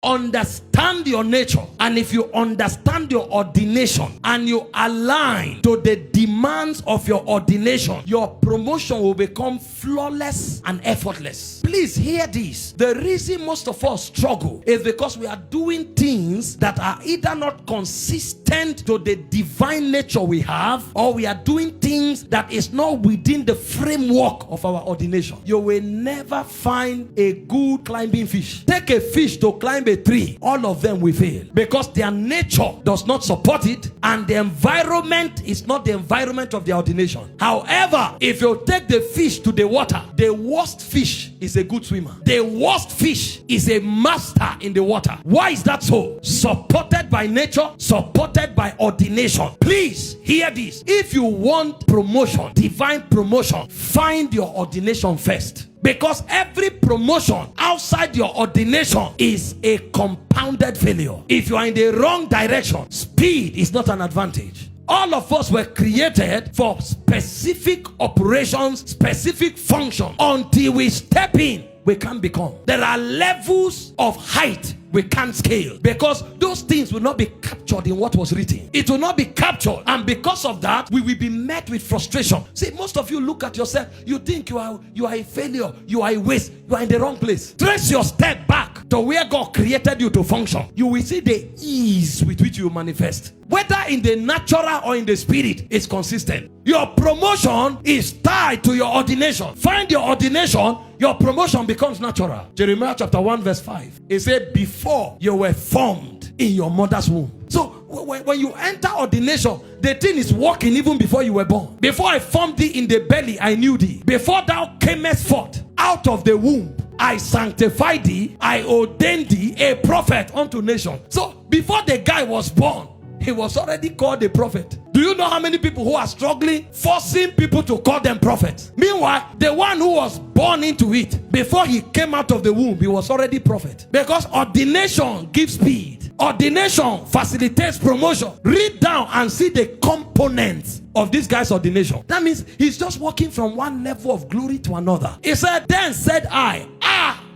Understand your nature. And if you understand your ordination and you align to the demands of your ordination, your promotion will become flawless and effortless. Please hear this. The reason most of us struggle is because we are doing things that are either not consistent to the divine nature we have, or we are doing things that is not within the framework of our ordination. You will never find a good climbing fish. Take a fish to climb a tree, all of them will fail because their nature does not support it, and the environment is not the environment of the ordination. However, if you take the fish to the water, the worst fish is a good swimmer. The worst fish is a master in the water. Why is that so? Supported by nature, supported by ordination. Please hear this. If you want promotion, divine promotion, find your ordination first. Because every promotion outside your ordination is a compounded failure. If you are in the wrong direction, speed is not an advantage. All of us were created for specific operations, specific function. Until we step in, we can't become. There are levels of height we can't scale, because those things will not be captured in what was written. It will not be captured, and because of that, we will be met with frustration. See, most of you look at yourself, you think you are a failure, you are a waste, you are in the wrong place. Trace your step back to where God created you to function. You will see the ease with which you manifest. Whether in the natural or in the spirit, is consistent. Your promotion is tied to your ordination. Find your ordination, your promotion becomes natural. Jeremiah chapter 1 verse 5. It said, before you were formed in your mother's womb. So when you enter ordination, the thing is working even before you were born. Before I formed thee in the belly, I knew thee. Before thou camest forth out of the womb, I sanctified thee, I ordained thee a prophet unto nations. So before the guy was born, he was already called a prophet. Do you know how many people who are struggling, forcing people to call them prophets? Meanwhile, the one who was born into it, before he came out of the womb, he was already prophet. Because ordination gives speed. Ordination facilitates promotion. Read down and see the components of this guy's ordination. That means he's just walking from one level of glory to another. He said, then said I,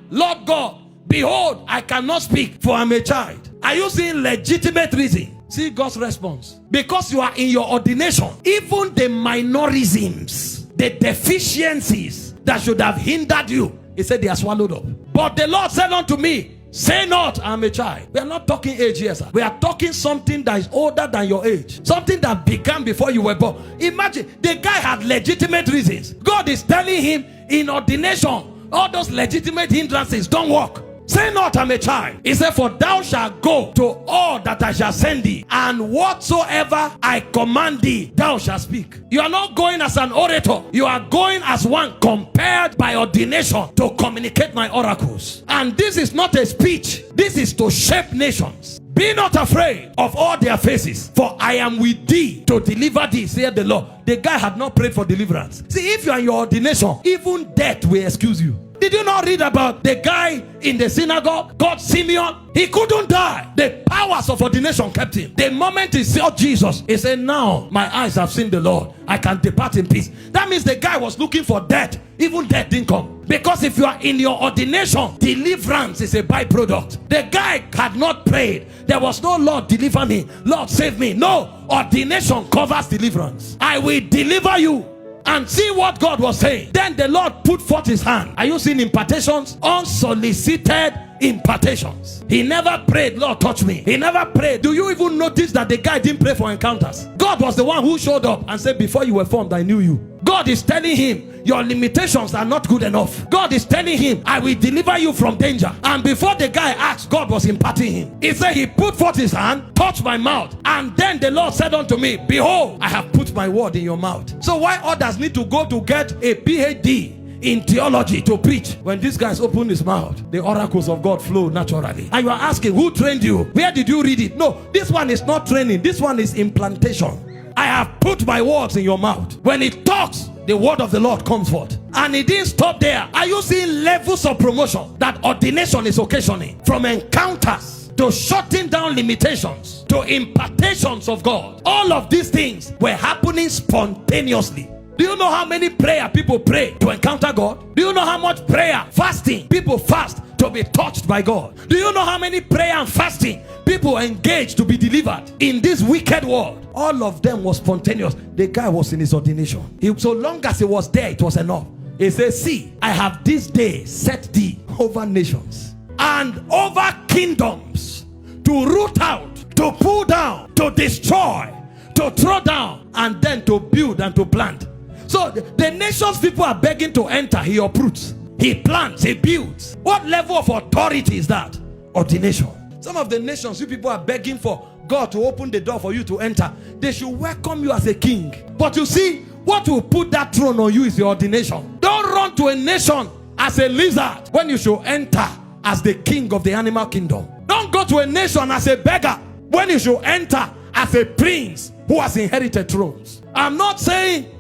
Lord God, behold, I cannot speak, for I'm a child. Are you seeing legitimate reason? See God's response. Because you are in your ordination, even the minorisms, the deficiencies that should have hindered you, he said they are swallowed up. But the Lord said unto me, say not, I'm a child. We are not talking age here, sir. We are talking something that is older than your age. Something that began before you were born. Imagine, the guy had legitimate reasons. God is telling him in ordination, all those legitimate hindrances don't work. Say not, I'm a child. He said, for thou shalt go to all that I shall send thee, and whatsoever I command thee, thou shalt speak. You are not going as an orator. You are going as one compared by ordination to communicate my oracles. And this is not a speech. This is to shape nations. Be not afraid of all their faces, for I am with thee to deliver thee, saith the Lord. The guy had not prayed for deliverance. See, if you are in your ordination, even death will excuse you. Did you not read about the guy in the synagogue called Simeon? He couldn't die. The powers of ordination kept him. The moment he saw Jesus, he said, now my eyes have seen the Lord. I can depart in peace. That means the guy was looking for death. Even death didn't come. Because if you are in your ordination, deliverance is a byproduct. The guy had not prayed. There was no Lord deliver me, Lord save me. No, ordination covers deliverance. I will deliver you. And see what God was saying. Then the Lord put forth his hand. Are you seeing impartations? Unsolicited impartations. He never prayed, Lord touch me. He never prayed. Do you even notice that the guy didn't pray for encounters? God was the one who showed up and said, before you were formed, I knew you. God is telling him, your limitations are not good enough. God is telling him, I will deliver you from danger. And before the guy asked, God was imparting him. He said, he put forth his hand, touched my mouth. And then the Lord said unto me, behold, I have put my word in your mouth. So why others need to go to get a PhD in theology to preach, when this guy's opened his mouth, the oracles of God flow naturally? And you are asking, who trained you? Where did you read it? No, this one is not training. This one is implantation. I have put my words in your mouth. When it talks, the word of the Lord comes forth. And it didn't stop there. Are you seeing levels of promotion that ordination is occasioning? From encounters to shutting down limitations to impartations of God. All of these things were happening spontaneously. Do you know how many prayer people pray to encounter God? Do you know how much prayer, fasting people fast to to be touched by God. Do you know how many prayer and fasting people engaged to be delivered in this wicked world? All of them was spontaneous. The guy was in his ordination. So long as he was there, it was enough. He says, see, I have this day set thee over nations and over kingdoms, to root out, to pull down, to destroy, to throw down, and then to build and to plant. So the nations people are begging to enter, he uproots, he plants, he builds. What level of authority is that? Ordination. Some of the nations you people are begging for God to open the door for you to enter. They should welcome you as a king. But you see, what will put that throne on you is your ordination. Don't run to a nation as a lizard when you should enter as the king of the animal kingdom. Don't go to a nation as a beggar when you should enter as a prince who has inherited thrones. I'm not saying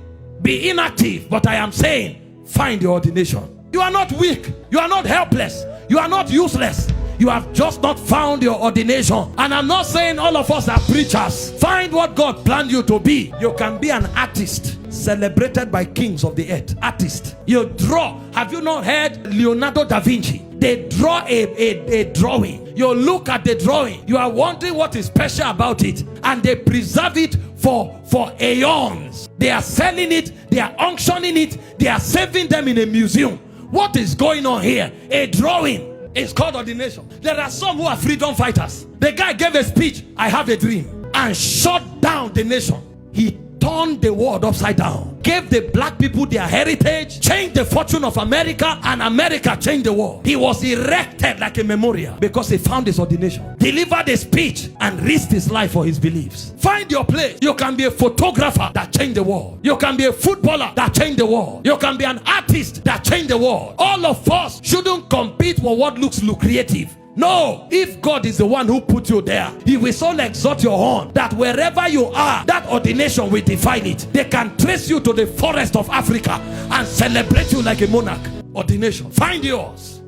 be inactive, but I am saying find your ordination. You are not weak. You are not helpless. You are not useless. You have just not found your ordination. And I'm not saying all of us are preachers. Find what God planned you to be. You can be an artist, celebrated by kings of the earth. Artist. You draw. Have you not heard Leonardo da Vinci? They draw a drawing. You look at the drawing. You are wondering what is special about it. And they preserve it for aeons. They are selling it. They are auctioning it. They are saving them in a museum. What is going on here? A drawing. It's called ordination. There are some who are freedom fighters. The guy gave a speech, I have a dream, and shut down the nation. He turned the world upside down, gave the black people their heritage, changed the fortune of America, and America changed the world. He was erected like a memorial because he found his ordination, delivered a speech, and risked his life for his beliefs. Find your place. You can be a photographer that changed the world. You can be a footballer that changed the world. You can be an artist that changed the world. All of us shouldn't compete for what looks lucrative. No, if God is the one who put you there, he will so exalt your horn that wherever you are, that ordination will define it. They can trace you to the forest of Africa and celebrate you like a monarch. Ordination. Find yours.